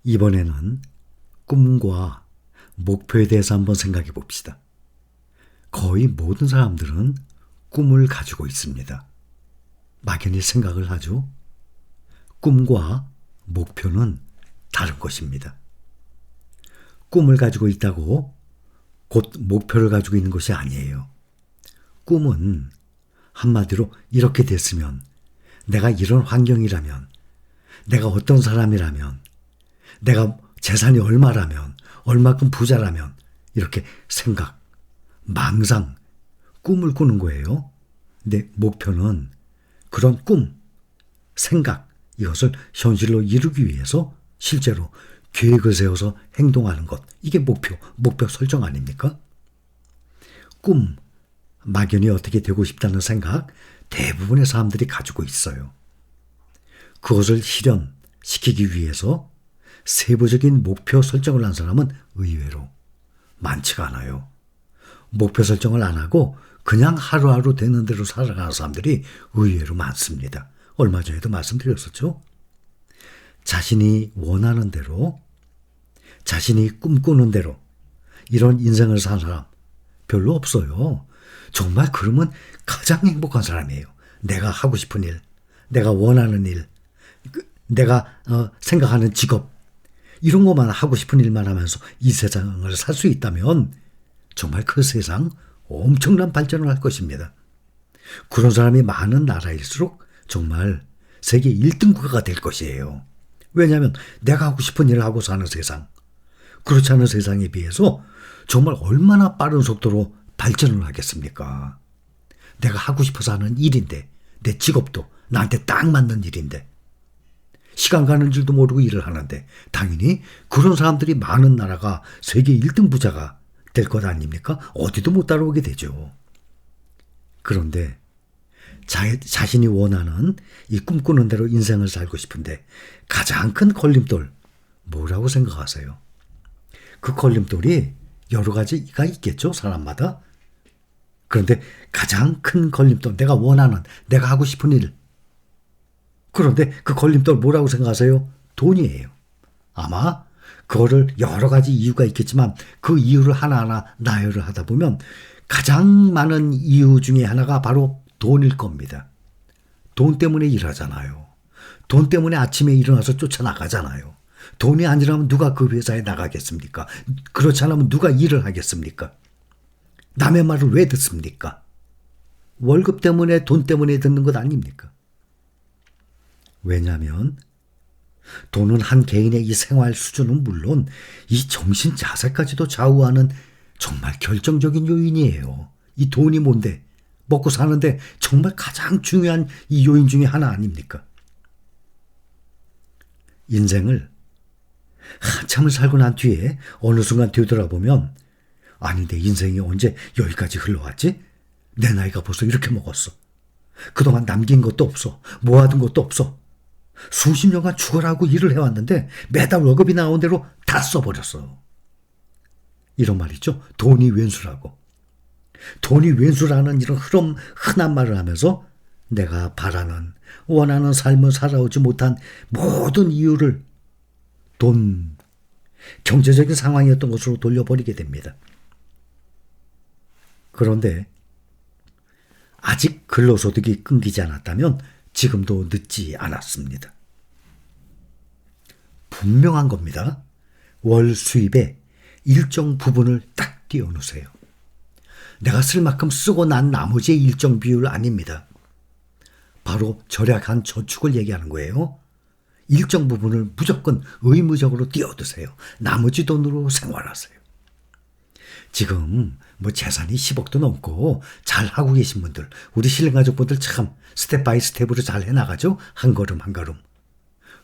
이번에는 꿈과 목표에 대해서 한번 생각해 봅시다. 거의 모든 사람들은 꿈을 가지고 있습니다. 막연히 생각을 하죠. 꿈과 목표는 다른 것입니다. 꿈을 가지고 있다고 곧 목표를 가지고 있는 것이 아니에요. 꿈은 한마디로 이렇게 됐으면, 내가 이런 환경이라면, 내가 어떤 사람이라면, 내가 재산이 얼마라면, 얼마큼 부자라면, 이렇게 생각, 망상, 꿈을 꾸는 거예요. 근데 목표는 그런 꿈, 생각, 이것을 현실로 이루기 위해서 실제로 계획을 세워서 행동하는 것, 이게 목표 설정 아닙니까? 꿈, 막연히 어떻게 되고 싶다는 생각 대부분의 사람들이 가지고 있어요. 그것을 실현시키기 위해서 세부적인 목표 설정을 한 사람은 의외로 많지가 않아요. 목표 설정을 안 하고 그냥 하루하루 되는 대로 살아가는 사람들이 의외로 많습니다. 얼마 전에도 말씀드렸었죠. 자신이 원하는 대로, 자신이 꿈꾸는 대로 이런 인생을 사는 사람 별로 없어요. 정말 그러면 가장 행복한 사람이에요. 내가 하고 싶은 일, 내가 원하는 일, 내가 생각하는 직업, 이런 것만 하고 싶은 일만 하면서 이 세상을 살 수 있다면 정말 그 세상 엄청난 발전을 할 것입니다. 그런 사람이 많은 나라일수록 정말 세계 1등 국가가 될 것이에요. 왜냐하면 내가 하고 싶은 일을 하고 사는 세상, 그렇지 않은 세상에 비해서 정말 얼마나 빠른 속도로 발전을 하겠습니까? 내가 하고 싶어서 하는 일인데, 내 직업도 나한테 딱 맞는 일인데, 시간 가는 줄도 모르고 일을 하는데, 당연히 그런 사람들이 많은 나라가 세계 1등 부자가 될 것 아닙니까? 어디도 못 따라오게 되죠. 그런데 자신이 원하는 이 꿈꾸는 대로 인생을 살고 싶은데 가장 큰 걸림돌 뭐라고 생각하세요? 그 걸림돌이 여러 가지가 있겠죠, 사람마다. 그런데 가장 큰 걸림돌, 내가 원하는, 내가 하고 싶은 일. 그런데 그 걸림돌 뭐라고 생각하세요? 돈이에요. 아마 그거를 여러 가지 이유가 있겠지만 그 이유를 하나하나 나열을 하다 보면 가장 많은 이유 중에 하나가 바로 돈일 겁니다. 돈 때문에 일하잖아요. 돈 때문에 아침에 일어나서 쫓아나가잖아요. 돈이 아니라면 누가 그 회사에 나가겠습니까? 그렇지 않으면 누가 일을 하겠습니까? 남의 말을 왜 듣습니까? 월급 때문에, 돈 때문에 듣는 것 아닙니까? 왜냐하면 돈은 한 개인의 이 생활 수준은 물론 이 정신 자세까지도 좌우하는 정말 결정적인 요인이에요. 이 돈이 뭔데? 먹고 사는데 정말 가장 중요한 이 요인 중에 하나 아닙니까? 인생을 한참을 살고 난 뒤에 어느 순간 되돌아보면, 아니 내 인생이 언제 여기까지 흘러왔지? 내 나이가 벌써 이렇게 먹었어. 그동안 남긴 것도 없어. 모아둔 것도 없어. 수십 년간 죽어라고 일을 해왔는데 매달 월급이 나온 대로 다 써버렸어. 이런 말 있죠. 돈이 왼수라고. 돈이 왼수라는 이런 흔한 말을 하면서 내가 바라는, 원하는 삶을 살아오지 못한 모든 이유를 돈, 경제적인 상황이었던 것으로 돌려버리게 됩니다. 그런데 아직 근로소득이 끊기지 않았다면 지금도 늦지 않았습니다. 분명한 겁니다. 월 수입의 일정 부분을 딱 띄워놓으세요. 내가 쓸 만큼 쓰고 난 나머지의 일정 비율 아닙니다. 바로 절약한 저축을 얘기하는 거예요. 일정 부분을 무조건 의무적으로 띄워두세요. 나머지 돈으로 생활하세요. 지금 재산이 10억도 넘고 잘하고 계신 분들, 우리 신랑가족분들 참 스텝 바이 스텝으로 잘 해나가죠. 한 걸음 한 걸음.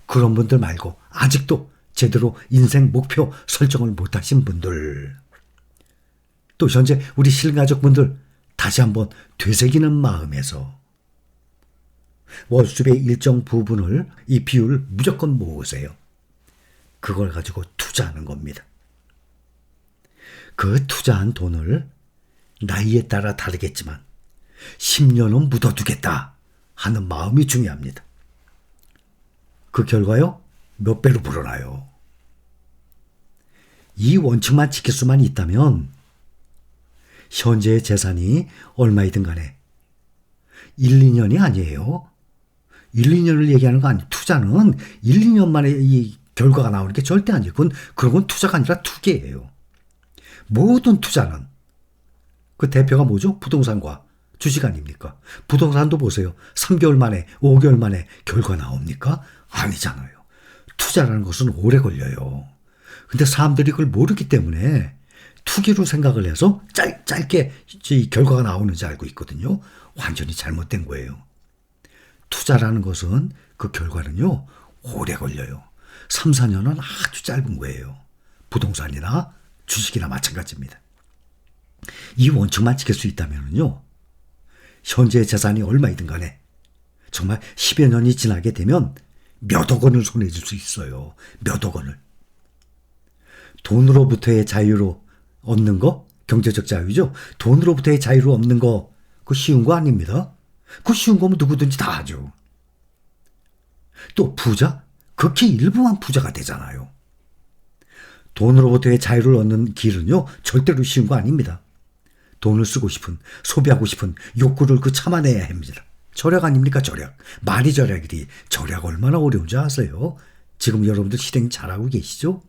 그런 분들 말고 아직도 제대로 인생 목표 설정을 못하신 분들, 또 현재 우리 신랑가족분들 다시 한번 되새기는 마음에서 월수입의 일정 부분을, 이 비율을 무조건 모으세요. 그걸 가지고 투자하는 겁니다. 그 투자한 돈을 나이에 따라 다르겠지만 10년은 묻어두겠다 하는 마음이 중요합니다. 그 결과요, 몇 배로 불어나요. 이 원칙만 지킬 수만 있다면 현재의 재산이 얼마이든 간에 1, 2년이 아니에요. 1, 2년을 얘기하는 거 아니에요. 투자는 1, 2년 만에 이 결과가 나오는 게 절대 아니에요. 그런 건 투자가 아니라 투기예요. 모든 투자는 그 대표가 뭐죠? 부동산과 주식 아닙니까? 부동산도 보세요. 3개월 만에 5개월 만에 결과 나옵니까? 아니잖아요. 투자라는 것은 오래 걸려요. 근데 사람들이 그걸 모르기 때문에 투기로 생각을 해서 짧게 결과가 나오는지 알고 있거든요. 완전히 잘못된 거예요. 투자라는 것은 그 결과는요, 오래 걸려요. 3, 4년은 아주 짧은 거예요. 부동산이나 주식이나 마찬가지입니다. 이 원칙만 지킬 수 있다면요, 현재 재산이 얼마이든 간에 정말 10여 년이 지나게 되면 몇억 원을 손에 쥘 수 있어요. 몇억 원을. 돈으로부터의 자유로 얻는 거, 경제적 자유죠. 돈으로부터의 자유로 얻는 거, 그거 쉬운 거 아닙니다. 그거 쉬운 거면 누구든지 다 하죠. 또 부자? 극히 일부만 부자가 되잖아요. 돈으로부터의 자유를 얻는 길은요, 절대로 쉬운 거 아닙니다. 돈을 쓰고 싶은, 소비하고 싶은 욕구를 참아내야 합니다. 절약 아닙니까, 절약. 말이 절약이지. 절약 얼마나 어려운지 아세요? 지금 여러분들 실행 잘하고 계시죠?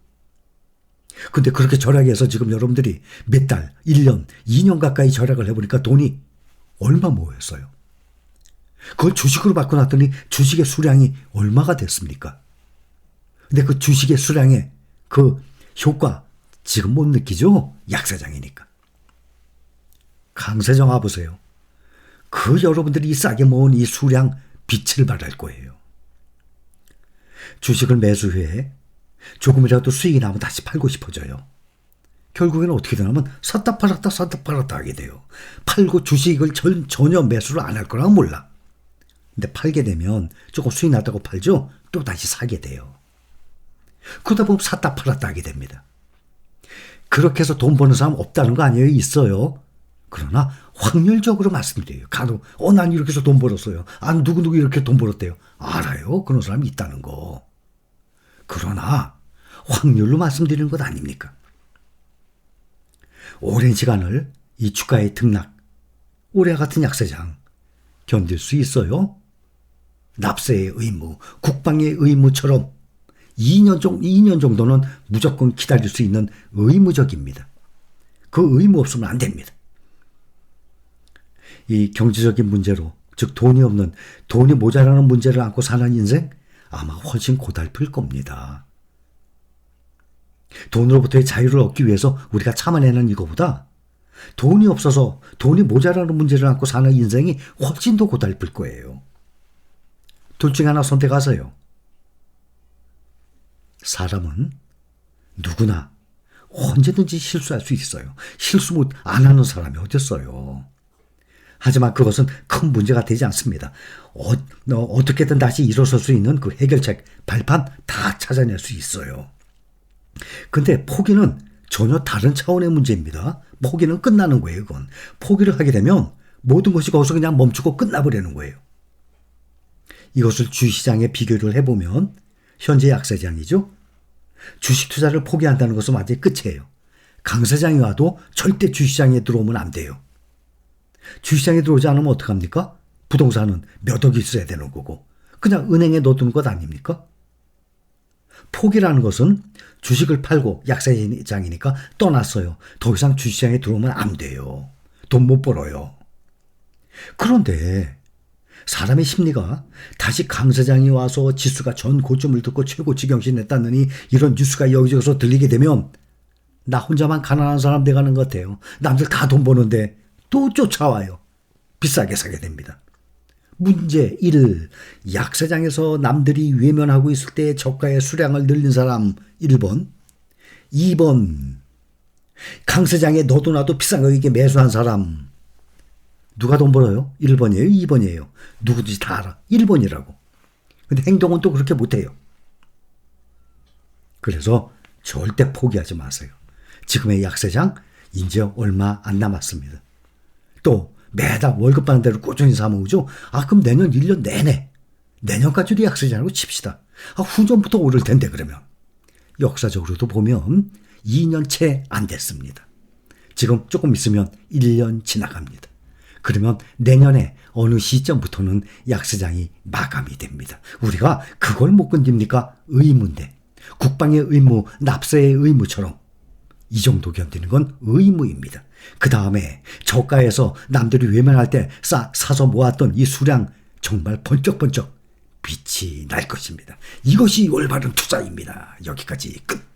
근데 그렇게 절약해서 지금 여러분들이 몇 달, 1년, 2년 가까이 절약을 해보니까 돈이 얼마 모였어요? 그걸 주식으로 바꿔놨더니 주식의 수량이 얼마가 됐습니까? 근데 그 주식의 수량의 그 효과 지금 못 느끼죠? 약세장이니까. 강세장 와보세요. 그 여러분들이 싸게 모은 이 수량 빛을 발할 거예요. 주식을 매수 후에 조금이라도 수익이 나면 다시 팔고 싶어져요. 결국에는 어떻게 되냐면 샀다 팔았다 하게 돼요. 팔고 주식을 전혀 매수를 안 할 거라고 몰라. 근데 팔게 되면 조금 수익 났다고 팔죠? 또 다시 사게 돼요. 그러다 보면 샀다 팔았다 하게 됩니다. 그렇게 해서 돈 버는 사람 없다는 거 아니에요? 있어요. 그러나 확률적으로 말씀드려요. 간혹 난 이렇게 해서 돈 벌었어요. 누구누구 이렇게 돈 벌었대요. 알아요. 그런 사람이 있다는 거. 그러나 확률로 말씀드리는 것 아닙니까? 오랜 시간을 이 주가의 등락, 올해 같은 약세장 견딜 수 있어요? 납세의 의무, 국방의 의무처럼 2년 정도는 무조건 기다릴 수 있는 의무적입니다. 그 의무 없으면 안 됩니다. 이 경제적인 문제로, 즉 돈이 모자라는 문제를 안고 사는 인생 아마 훨씬 고달플 겁니다. 돈으로부터의 자유를 얻기 위해서 우리가 참아내는 이거보다 돈이 없어서 돈이 모자라는 문제를 안고 사는 인생이 훨씬 더 고달플 거예요. 둘 중에 하나 선택하세요. 사람은 누구나 언제든지 실수할 수 있어요. 실수 안 하는 사람이 어딨어요. 하지만 그것은 큰 문제가 되지 않습니다. 어떻게든 다시 일어설 수 있는 그 해결책, 발판 다 찾아낼 수 있어요. 근데 포기는 전혀 다른 차원의 문제입니다. 포기는 끝나는 거예요. 그건. 포기를 하게 되면 모든 것이 거기서 그냥 멈추고 끝나버리는 거예요. 이것을 주시장에 비교를 해보면 현재 약세장이죠. 주식 투자를 포기한다는 것은 완전히 끝이에요. 강세장이 와도 절대 주시장에 들어오면 안 돼요. 주시장에 들어오지 않으면 어떡합니까? 부동산은 몇 억이 있어야 되는 거고 그냥 은행에 넣어두는 것 아닙니까? 포기라는 것은 주식을 팔고 약세장이니까 떠났어요. 더 이상 주시장에 들어오면 안 돼요. 돈 못 벌어요. 그런데 사람의 심리가 다시 강세장이 와서 지수가 전 고점을 듣고 최고 지경신했다느니 이런 뉴스가 여기저기서 들리게 되면 나 혼자만 가난한 사람 돼가는 것 같아요. 남들 다 돈 버는데 또 쫓아와요. 비싸게 사게 됩니다. 문제 1. 약세장에서 남들이 외면하고 있을 때 저가의 수량을 늘린 사람 1번. 2번. 강세장에 너도 나도 비싼 가격에 매수한 사람. 누가 돈 벌어요? 1번이에요? 2번이에요? 누구든지 다 알아. 1번이라고. 근데 행동은 또 그렇게 못해요. 그래서 절대 포기하지 마세요. 지금의 약세장 이제 얼마 안 남았습니다. 또 매달 월급 받는 대로 꾸준히 사모으죠. 그럼 내년 1년 내내 내년까지도 약세장이라고 칩시다. 후전부터 오를 텐데 그러면. 역사적으로도 보면 2년 채 안 됐습니다. 지금 조금 있으면 1년 지나갑니다. 그러면 내년에 어느 시점부터는 약사장이 마감이 됩니다. 우리가 그걸 못 건집니까? 의무인데. 국방의 의무, 납세의 의무처럼 이 정도 견디는 건 의무입니다. 그 다음에 저가에서 남들이 외면할 때 사서 모았던 이 수량 정말 번쩍번쩍 빛이 날 것입니다. 이것이 올바른 투자입니다. 여기까지 끝.